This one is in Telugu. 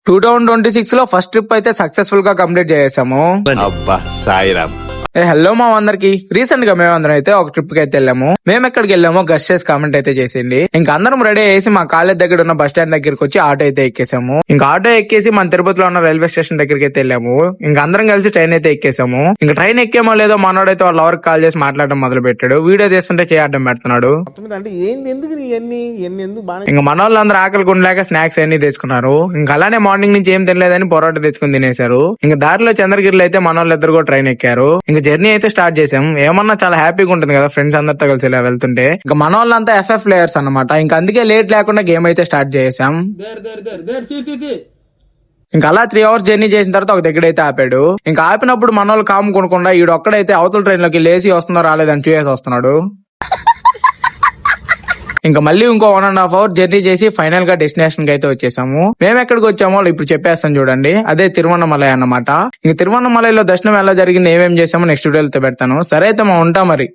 2026 లో ఫస్ట్ ట్రిప్ అయితే సక్సెస్ఫుల్ గా కంప్లీట్ చేసాము. అబ్బా సాయిరామ్. హలో మా అందరికి, రీసెంట్ గా మేమందరం అయితే ఒక ట్రిప్ కి అయితే వెళ్ళాము. మేము ఎక్కడికి వెళ్ళామో గెస్ట్ చేసి కామెంట్ అయితే చేసింది. ఇంకా అందరం రెడీ అయ్యేసి మా కాలేజ్ దగ్గర ఉన్న బస్ స్టాండ్ దగ్గరికి వచ్చి ఆటో అయితే ఎక్కేసాము. ఇంకా ఆటో ఎక్కేసి మన తిరుపతిలో ఉన్న రైల్వే స్టేషన్ దగ్గరికి అయితే వెళ్ళాము. ఇంకా అందరం కలిసి ట్రైన్ అయితే ఎక్కేసాము. ఇంకా ట్రైన్ ఎక్కేమో లేదో మనోడైతే వాళ్ళ ఎవరికి కాల్ చేసి మాట్లాడడం మొదలు పెట్టాడు. వీడియో చేస్తుంటే చేయడం పెడుతున్నాడు. ఇంకా మన వాళ్ళందరూ ఆకలి ఉండలేక స్నాక్స్ అన్ని తెచ్చుకున్నారు. ఇంకా అలానే మార్నింగ్ నుంచి ఏం తినలేదని పొరాటా తెచ్చుకుని తినేశారు. ఇంకా దారిలో చంద్రగిరిలో అయితే మన వాళ్ళు ఇద్దరు కూడా ట్రైన్ ఎక్కారు. ఇంకా జర్నీ అయితే స్టార్ట్ చేసాం. ఏమన్నా చాలా హ్యాపీగా ఉంటుంది కదా ఫ్రెండ్స్ అందరితో కలిసి ఇలా వెళ్తుంటే. ఇంకా మన వాళ్ళంతా ఎఫ్ఎఫ్ ప్లేయర్స్ అన్నమాట. ఇంకా అందుకే లేట్ లేకుండా గేమ్ అయితే స్టార్ట్ చేసాం. ఇంకా అలా 3 hours జర్నీ చేసిన తర్వాత ఒక దగ్గర అయితే ఆపాడు. ఇంకా ఆపినప్పుడు మన వాళ్ళు కాము కొనకుండా ఈడు ఒక్కడైతే అవతల ట్రైన్ లోకి లేచి వస్తుందో రాలేదని చూసేసి వస్తున్నాడు. ఇంకా మళ్ళీ ఇంకో 1.5 hours జర్నీ చేసి ఫైనల్ గా డెస్టినేషన్ కి అయితే వచ్చేసాము. మేము ఎక్కడికి వచ్చామో ఇప్పుడు చెప్పేస్తాం చూడండి. అదే తిరువన్నమలై అన్నమాట. ఇంక తిరువన్నమలైలో దర్శనం ఎలా జరిగింది, ఏమేం చేసామో నెక్స్ట్ వీడియోలో పెడతాను. సరే అయితే మా ఉంటాం మరి.